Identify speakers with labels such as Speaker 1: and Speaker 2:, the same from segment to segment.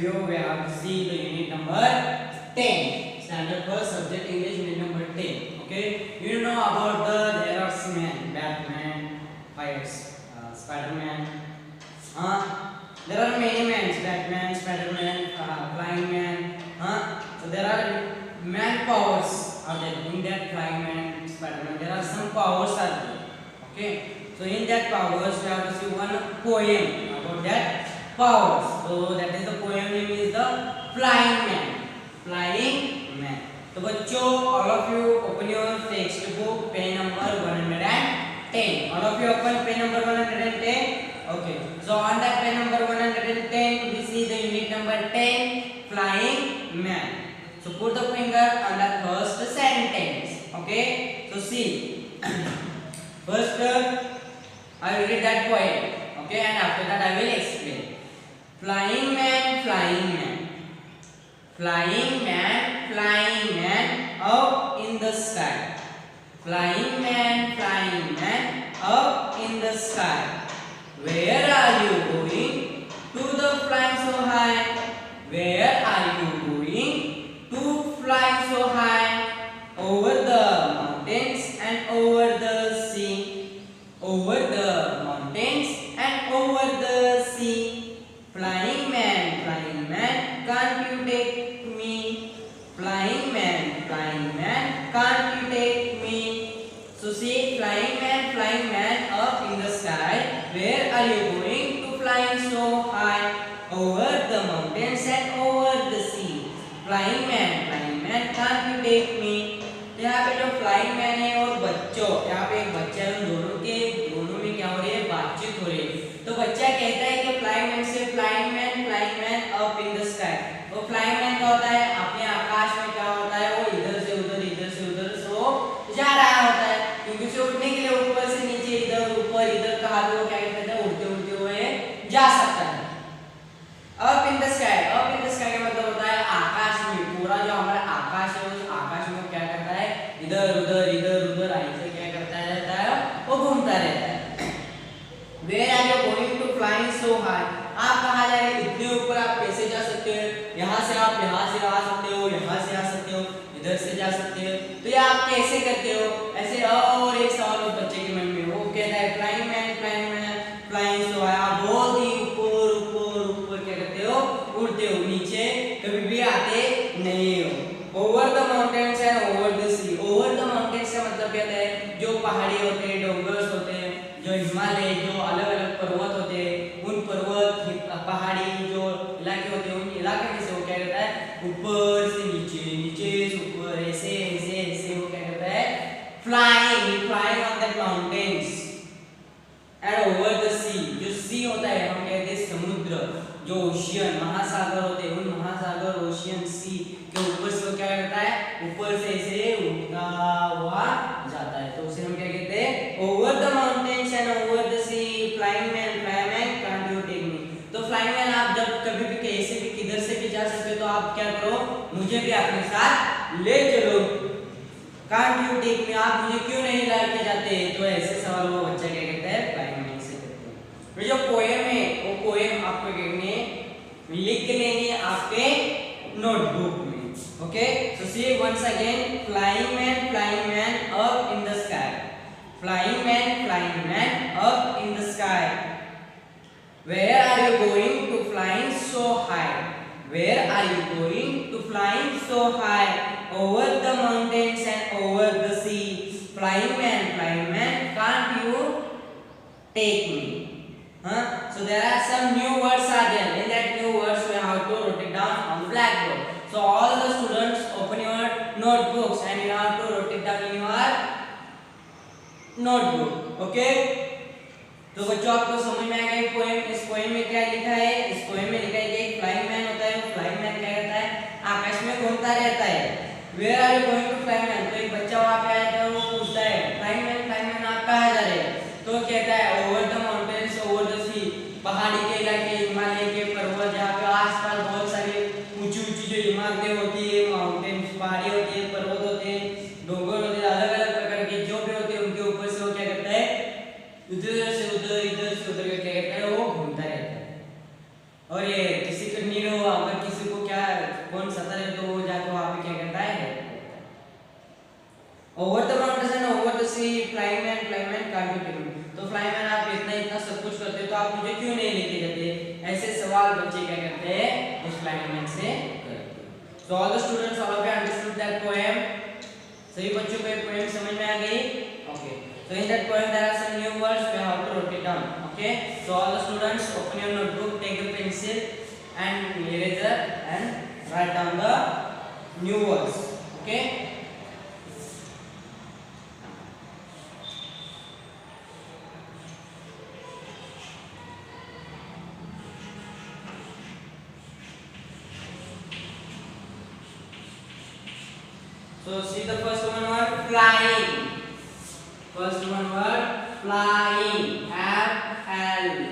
Speaker 1: video we have to see the unit number 10, standard first subject English, unit number 10. Okay, you know about there are men, Batman, fires, Spider-Man. There are many men, Batman, Spider-Man, Flying Man. So there are man powers are there in that Flying Man, Spider-Man. There are some powers are there. Okay, so in that powers we have to see one poem about that powers. So that is the poem name is the Flying Man. Flying Man. तो बच्चों, all of you open your textbook, page number 110. All of you open page number 110. Okay. So on that page number 110, we see the unit number 10, Flying Man. So put the finger on the first sentence. Okay. So see. First, I will read that poem. Okay, and after that I will explain. Flying man, flying man. Flying man, up in the sky. Flying man, up in the sky. Where are you going? To the flying so high. Where are you going? To fly so high. Over the mountains and over the sea. Over the mountains and over the sea. Flying man, can't you take me? Flying man, can't you take me? So see, flying man, up in the sky. Where are you going? To flying so high. Over the mountains and over the sea. Flying man, can't you take me? यहाँ पे जो flying man है और बच्चों, यहाँ पे एक बच्चा है, दोनों में क्या हो रही है, बातचीत हो रही है। तो बच्चा कहता है कि फ्लाइंग मैन से flying man up in the sky. वो फ्लाइंग मैन क्या होता है, अपने आकाश में क्या होता है, वो इधर से उधर सो जा रहा होता है, क्योंकि उसे उठने के लिए ऊपर से नीचे, इधर ऊपर इधर कहा तो क्या कहते हैं, उड़ते हुए जा सकता है। अप इन द स्काई का मतलब होता है आकाश में, पूरा जो हमारा आकाश है उस आकाश में क्या करता है, इधर उधर ऐसे क्या करता रहता है, वो घूमता रहता है। Where are you going to flying so high? आप कहाँ जा रहे हैं, इतने ऊपर आप कैसे जा सकते हो? यहाँ से आप यहाँ से आ सकते हो, यहाँ से आ सकते हो, इधर से जा सकते हो, तो ये आप कैसे करते हो? ऐसे और एक सवाल उस बच्चे के मन में, वो कहता है फ्लाइंग मैन फ्लाइंग सो हाई। आप बहुत ही ऊपर क्या करते हो, उड़ते हो, नीचे कभी भी आते नहीं हो। Over the mountains and over the sea. Over the mountains का मतलब कहता है जो पहाड़ी होते हैं, डोंगर्स होते हैं, जो हिमालय, जो अलग अलग पर्वत होते हैं, उन पर्वत पहाड़ी जो इलाके होते हैं, उन इलाके में से वो क्या करता है, ऊपर से नीचे से ऊपर, ऐसे वो क्या करता है, flying on the mountains and over the sea. जो सी होता है हम कहते हैं समुद्र, जो ओशियन महासागर होते हैं, उन महासागर ओशियन सी के ऊपर से वो क्या करता है, ऊपर से ऐसे उड़ता हुआ जाता है, तो उसे हम क्या कहते हैं, over the mountains and over the sea. Flying man can't you take me. तो फ्लाइंग मैन आप जब कभी भी कैसे भी किधर से भी जा सकते हो, तो आप क्या करो, मुझे भी अपने साथ ले चलो। कांट यू टेक मी, आप मुझे क्यों नहीं लेके जाते? तो ऐसे सवाल वो बच्चा क्या कहता है, फ्लाइंग मैन से करते हैं। फिर जो पोएम है, वो पोएम आपको कहने लिख लेंगे आपके नोटबुक में। Okay, so see once again, flying man up in the sky. Flying man up in the sky. Where are you going to flying so high? Where are you going to flying so high? Over the mountains and over the sea. Flying man, can't you take me? So there are some new words are there. In that new words we have to write it down on blackboard. So all the students open your notebooks and you have to write it down in your notebook. Okay? तो बच्चों आपको समझ में आ गया poem. इस poem में क्या लिखा है, इस पोएम में लिखा है कि एक फ्लाइंग मैन होता है, वो फ्लाइंग मैन क्या करता है, आकाश में घूमता रहता है। Where are you going to flying man? तो एक बच्चा वहां पे आता है, वो पूछता है फ्लाइंग मैन आप कहाँ जा रहे हैं? तो कहता है over the mountains over the sea. पहाड़ी के इलाके, हिमालय के पर्वत, जहाँ पे आसपास बहुत सारी ऊंची जो इमारतें होती है, माउंटेन्स पहाड़ी होती है, पर्वत होते हैं, डोंगर होते हैं, अलग अलग प्रकार के जो भी होते हैं, उनके ऊपर से वो क्या करता है, इधर से उधर क्या कहता है, वो घूमता रहता है। और ये किसी को नीड हो, अगर बरसाता रहे तो वो जाके वहां पे क्या करता है, over the mountains and over the sea flying man can't be taken. तो फ्लाइंग मैन आप इतना इतना सब कुछ करते हो तो आप मुझे क्यों नहीं लेके जाते? ऐसे सवाल बच्चे क्या करते हैं उस फ्लाइंग मैन से करते हैं। So all the students all of you understood that poem? सभी बच्चों को ये पोएम समझ में आ गई? Okay, so in that poem there are some new words, we have to write it down. Okay, so all the students open your notebook, take a pencil and eraser and write down the new words. Okay, so see the first one word flying. First one word flying, F-L-Y-I-N-G,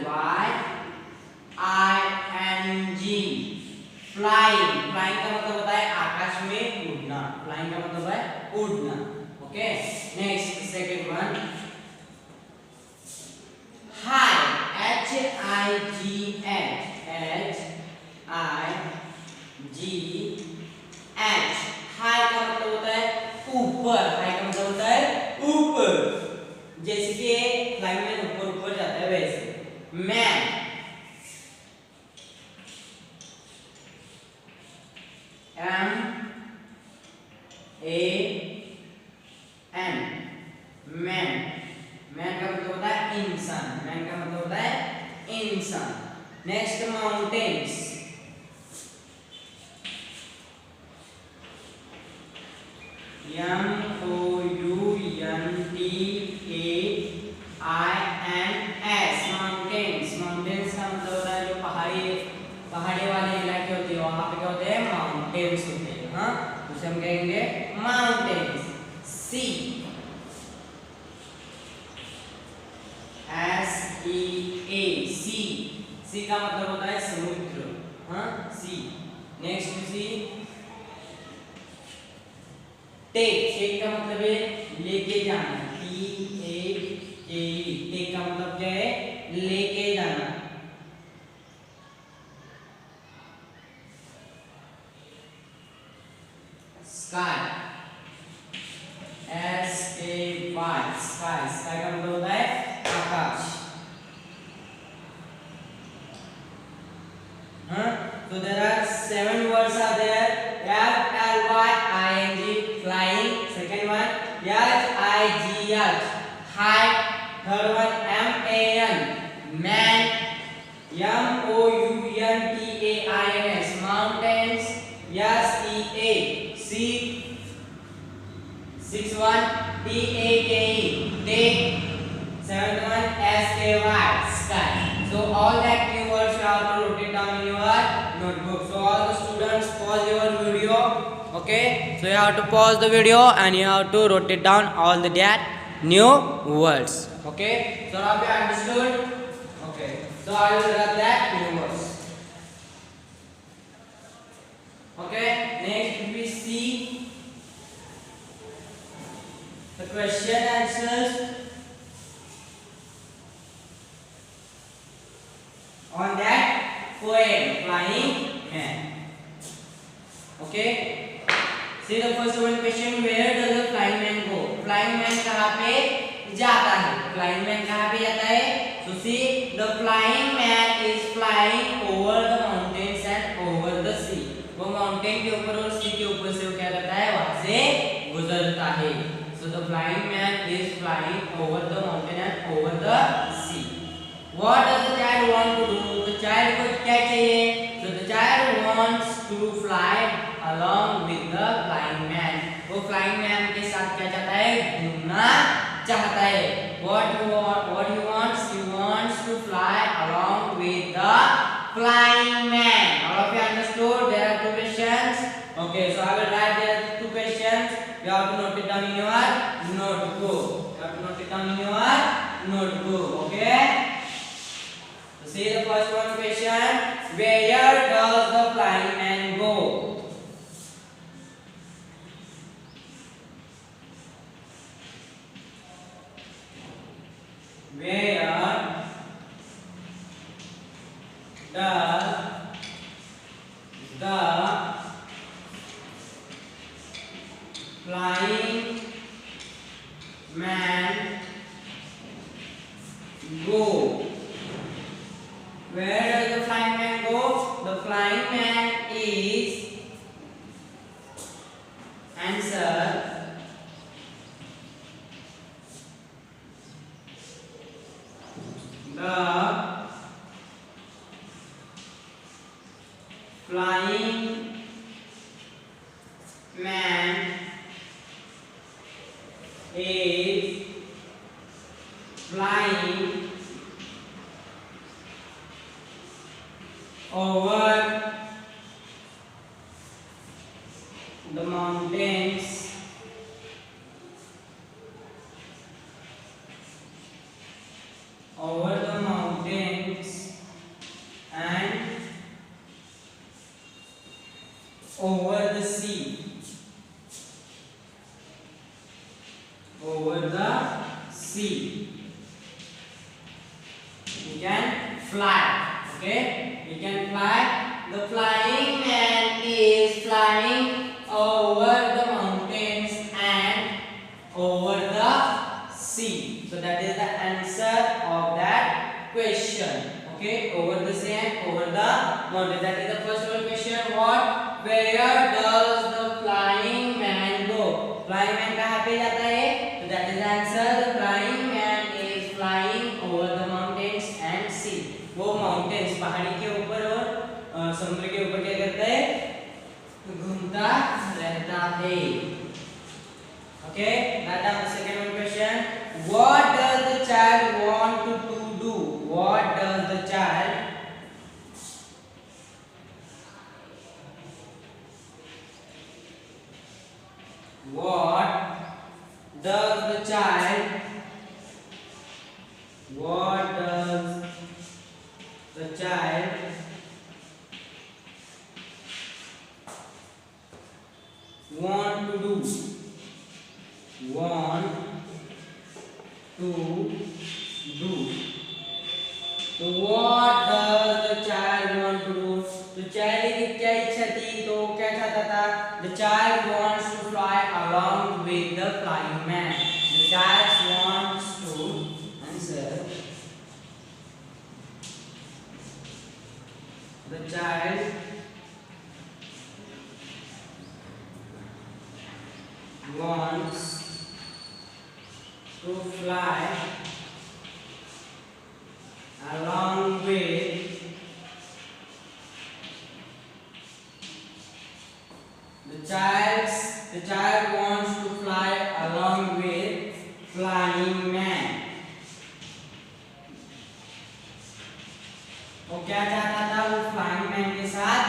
Speaker 1: flying. Flying का मतलब होता है आकाश में उड़ना। Flying का मतलब है उड़ना। Okay, next second one high, H-I-G-H, H-I-G-H, high का मतलब होता है ऊपर। high का मतलब होता है ऊपर, जैसे कि फ्लाइंग मैन ऊपर ऊपर जाता है वैसे। Man, M-A-N, man. मैन का मतलब होता है इंसान। मैन का मतलब होता है इंसान। Next mountains, M-O-U-N-T-A-I-N-S, mountains. Mountains का मतलब होता है जो पहाड़ी वाले इलाके होते हैं वहां पे क्या होते हैं, माउंटेन्स होते हैं। हाँ, उसे हम कहेंगे माउंटेन्स। सी, S-E-A, सी। सी का मतलब होता है समुद्र। हाँ, सी। नेक्स्ट सी, टेक। टेक का मतलब है लेके जाना। T-A-K-E, टेक का मतलब क्या है, लेके जाना। Sky, S-A-Y, sky. स्काई का मतलब होता है आकाश। हाँ, so there are 7 words are there. F-L-Y-I-N-G, flying. Second one, H-I-G-H, high. Third one, M-A-N, man. M-O-U-N-T-A-I-N-S, mountains. S-E-A, sea. Sixth one, T-A-K-E, take. Seventh one, S-K-Y, sky. So all that keywords you have to write it down in your notebook. So all the students pause your video. Okay, so you have to pause the video and you have to write it down all the that new words. Okay, so now you understood? Okay, so I will write that new words. Okay, next we see the question answers on that poem, Flying Man. Okay, see the first one question, where does the flying man go? Flying man कहाँ पे जाता है? Flying man कहाँ पे जाता है? So see, the flying man is flying over the mountains and over the sea. वो mountain के ऊपर और सी के ऊपर से वो क्या करता है, वहां से गुजरता है। So the flying man is flying over the mountain and over the sea. What does the child want to do? The child को क्या चाहिए? So the child wants to fly along with the flying man. वो flying man के साथ क्या चाहता है? घूमना चाहता है। What he wants? He wants to fly along with the flying man. All of you understood? There are two questions. Okay, so I will write there two questions. You have to note it down in your notebook. You have to note it down in your notebook. Okay? So see the first one question. Where does the flying man go? Where does the flying man go? Where does the flying man go? The flying man is answer. The flying man is flying over the mountains and over the sea. We can fly. Okay, we can fly. The flying man is flying over the mountains and over the sea. So that is the answer of that question. Okay, over the sea and over the mountain. That is the first one question. What? Where does the flying man go? Flying man कहाँ पे जाता है? So that is the answer. The flying man is flying over the mountains and sea. वो mountains पहाड़ी के ऊपर और समुद्र के ऊपर क्या करता है? घूमता रहता है. Okay, now the second one question. What does the child want to do? What does the child What does the child want to do? Want to do. So what does the child want to do? तो child की क्या इच्छा थी? तो क्या चाहता था? The child wants to fly along with the flying man. The child wants to answer. The child wants to fly along with the child wants to fly along with flying man. वो क्या चाहता था? वो flying man के साथ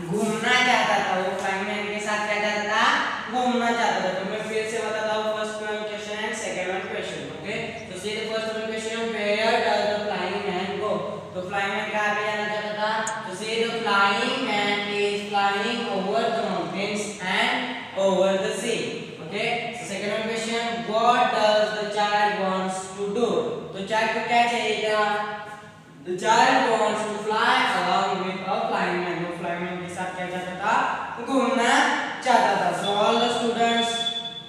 Speaker 1: घूमना चाहता था. वो फ्लाइंग मैन के साथ क्या चाहता था? घूमना चाहता था. तो मैं फिर से बताता हूँ first one question and second one question. Okay, तो see the first one question. Where does the flying man go? तो फ्लाइंग मैन कहाँ पे जाना चाहता था? तो see the flying man is flying over the mountains and over the sea. Okay, so second one question. What does the child wants to do? तो child को क्या चाहिए था? The child wants to fly along with a flying man. वो flying man के साथ क्या चाहता था? घूमना चाहता था. So all the students,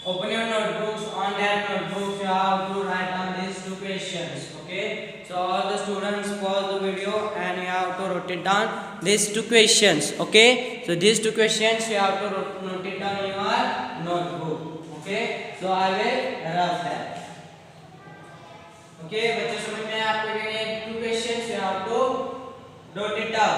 Speaker 1: open your notebooks. On that notebooks, you have to write down these two questions. Okay. So all the students pause the video and you have to write it down these two questions. Okay. So these two questions you have to note it down in your notebook. Okay. So I will rough that. Okay, बच्चों समझ में आपको ये two questions you have to note it down.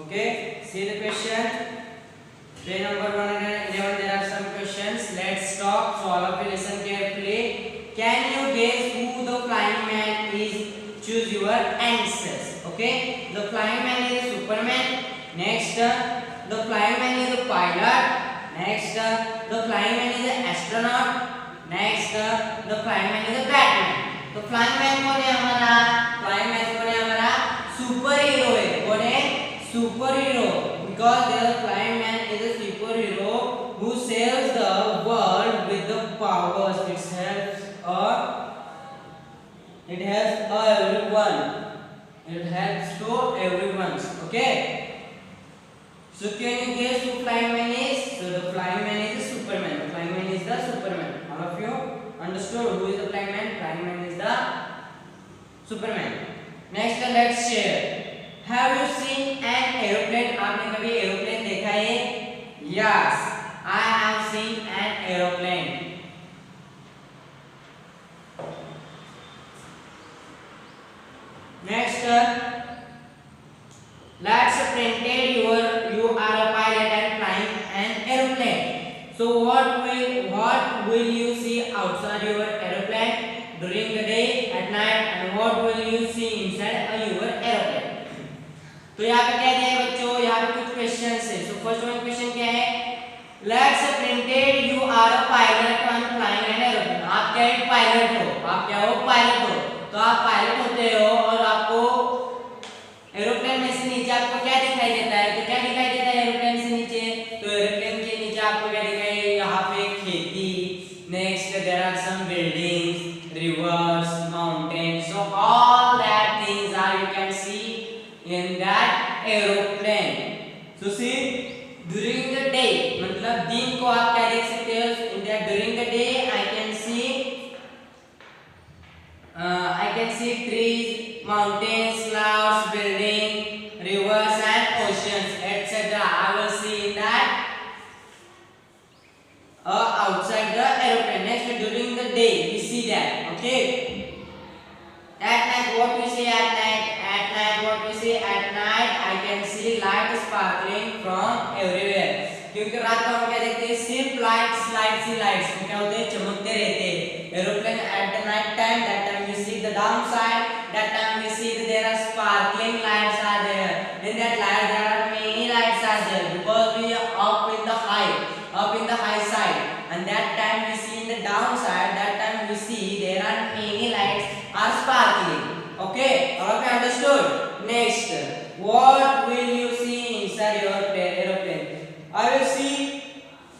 Speaker 1: Okay, see the question. Page number 111. There are some questions. Let's talk. So all of you listen carefully. Can you guess who the flying man is? Choose your answers. Okay. The flying man is a Superman. Next, the flying man is a pilot. Next, the flying man is an astronaut. Next, the flying man is a Batman. तो flying man कौन है हमारा? Flying man कौन है हमारा? Super hero है. कौन है? Super hero. It helps to everyone. Okay. So can you guess who flying man is? So the flying man is the Superman. The flying man is the Superman. All of you understood who is the flying man? Flying man is the Superman. Next let's share. Have you seen an aeroplane? आपने कभी aeroplane देखा है? Yes, I have seen an aeroplane. Next, let's pretend you are a pilot and flying an aeroplane. So what will you see outside your aeroplane during the day, at night, and what will you see inside your aeroplane? तो यहाँ पे क्या दिया है बच्चों? यहाँ पे कुछ क्वेश्चंस है. So first one question क्या है? Let's pretend you are a pilot and flying an aeroplane. आप क्या एक पायलट हो? आप क्या हो? पायलट हो. तो आप पायलट होते हो और आपको एरोप्लेन में से नीचे आपको क्या दिखाई देता है? तो क्या दिखाई देता है एरोप्लेन से नीचे? तो एरोप्लेन के नीचे आपको क्या दिखाई? यहाँ पे खेती. Next there are some buildings, rivers, mountains. So all that things are you can see in that aeroplane. So see during the day, मतलब दिन को आप क्या देख सकते हो? In that during the day I can see trees, mountains, clouds, building, rivers and oceans, etc. I will see that outside the aeroplane. Next, during the day we see that. Okay. At night, what we see at night? At night, what we see at night? I can see light sparkling from everywhere. क्योंकि रात को हम क्या देखते हैं? सिर्फ lights ही lights क्या होते हैं? चमकते रहते हैं. Aeroplane at the night time, that time we see the downside, that time we see that there are sparkling lights are there. In that light there are many lights are there because we are up in the high side, and that time we see in the downside, that time we see there are many lights are sparkling. Okay, all of you understood? Next, what will you see inside your aeroplane? I will see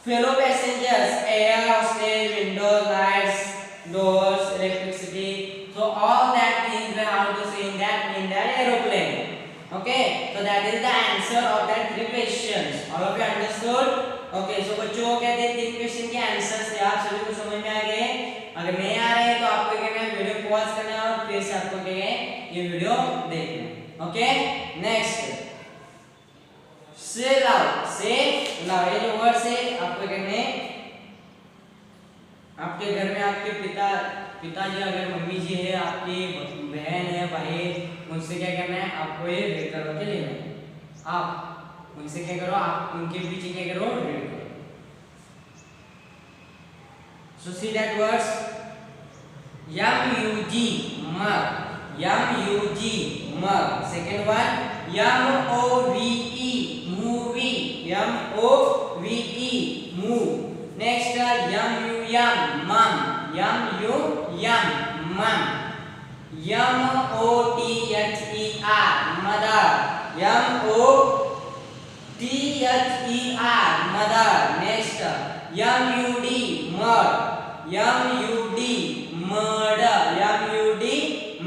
Speaker 1: fellow passengers, air hostess, windows, lights, doors, electricity. So all that things we have to see in that aeroplane. Okay, so that is the answer of that three questions. All of you understood? Okay, so बच्चों को कहते हैं तीन question के answers थे. आप सभी को समझ में आ गए? अगर नहीं आ रहे तो आपको क्या करना है? वीडियो पॉज करना है और फिर से आपको क्या है ये वीडियो देखना है. ओके, नेक्स्ट से लाओ ये जो वर्ड्स है आपको कहने हैं. आपके घर में आपके पिताजी अगर मम्मी जी है, आपकी बहन है, भाई, उनसे क्या करना है? आपको ये रीड करो के लेना है. आप उनसे क्या करो? आप उनके पीछे क्या करो? रीड करो. So see that words. MUG mug. Second one MOVE movie. Move. Next yum mum. Mum. MOTHER mother. Mother. Next MUD mud.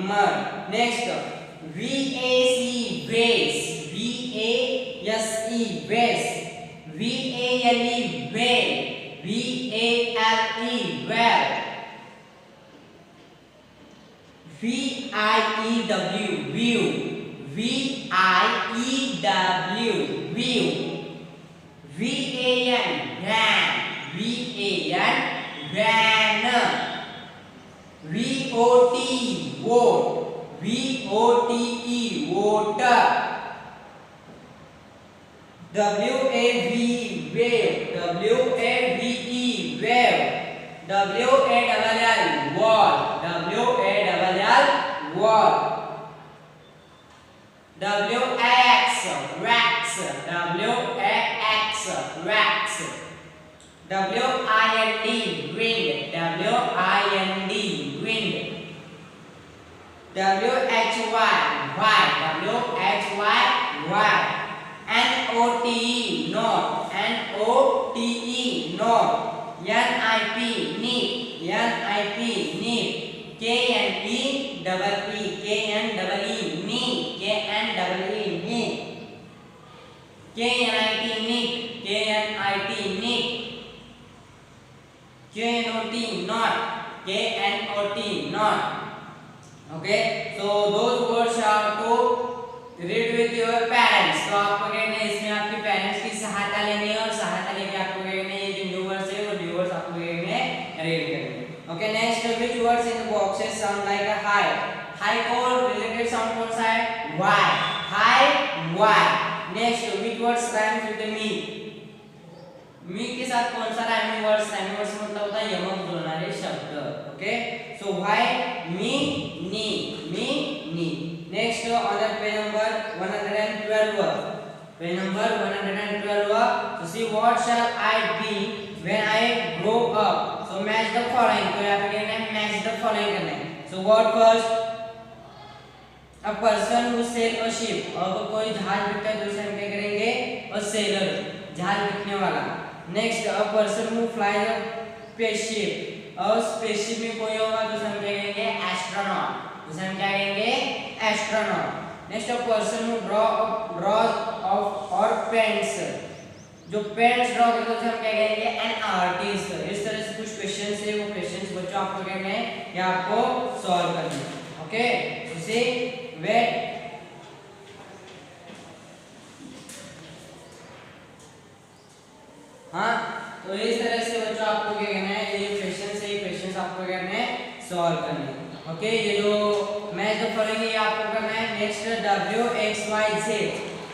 Speaker 1: Mud. Next VAC vase. Vase. VALE well. Well. VIEW view. View. VAN van. VOT vote. Water. WAVE wave. Wave. WALL wall. WAX wax. WIND wind. WHY NOTE note. NIP nip. KNE knee. KNIT Nick, KNIT Nick, KNOT not, KNOT not. Okay, so those words you have to read with your parents. तो आपको कहना है इसमें आपके parents की सहायता लेनी है और सहायता लेके आपको कहना है ये जो न्यू वर्ड्स है वो न्यू वर्ड्स आपको कहना है रीड करने। Okay, next which words in the boxes sound like a hi? Hi को related sound कौन सा है? Y. Hi, Y. Next which words rhymes with the me? मी के साथ कौन सा राइमिंग वर्ड्स? राइमिंग वर्ड्स मतलब होता है यमक बोलणारे शब्द। Okay, so why, me, knee, me, knee. Next on the page number 112, page number 112, so see what shall I be when I grow up? So match the following, तो यहाँ पे कहना है match the following करना है। so what first? A person who sail a ship, अब कोई जहाज बिकता है तो उसे हम क्या करेंगे? a sailor, जहाज बिकने वाला। Next a person who flies a spaceship, और स्पेसशिप में कोई होगा तो हम क्या कहेंगे? एस्ट्रोनॉट, तो हम क्या कहेंगे? Astronaut. Next a person who draws of और पेंट्स, जो पेंट्स ड्रॉ करता है हम क्या कहेंगे? An artist. इस तरह से कुछ क्वेश्चंस है, वो क्वेश्चंस बच्चों आपको कहने हैं या आपको सॉल्व करने हैं। ओके, सो सी वेट, हाँ, तो इस तरह से बच्चों आपको क्या करना है? ये क्वेश्चन है, ये क्वेश्चंस आपको करना है सॉल्व करने हैं। ओके, ये जो मैच जो करेंगे ये आपको करना है। Next W X Y Z,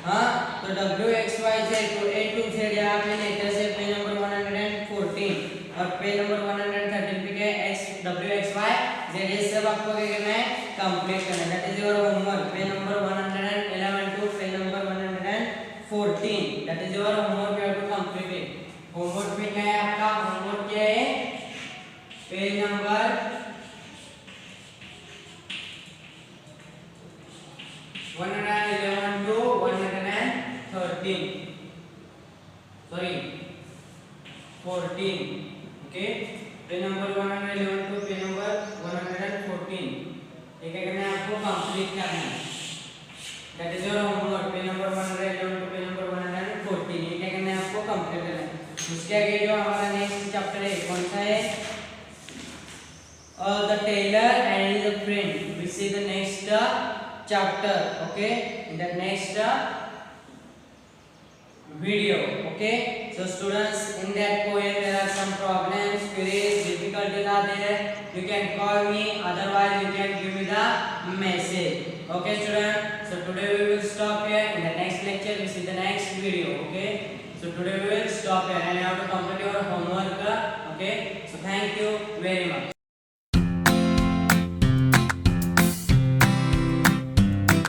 Speaker 1: हाँ, तो W X Y Z तो A to Z यहाँ पे लेटर से पेज नंबर 114 और पेज नंबर 113 पे क्या X W X Y Z, ये सब आपको क्या करना है? कंप्लीट करना है। That is your homework, page number 111 to page number 114, that is your homework, you have to complete it. Homework में क्या है आपका? होमवर्क क्या है? Page number 111 to 113, sorry 14, okay, page number 111 to page number 114, ये क्या करना है? आपको कंप्लीट करना है। That is your homework, page number 111 to page number 114, ये क्या करना है? आपको कंप्लीट करना है। उसके आगे जो हमारा नेक्स्ट चैप्टर है कौन सा है? The tailor and his friend, which is the next chapter, okay, in the next video. Okay, so students, in that poem there are some problems, queries, difficulties are there. You can call me, otherwise you can give me the message. Okay students, so today we will stop here. In the next lecture we see the next video. Okay, so today we will stop here and you have to complete your homework. Okay, so thank you very much.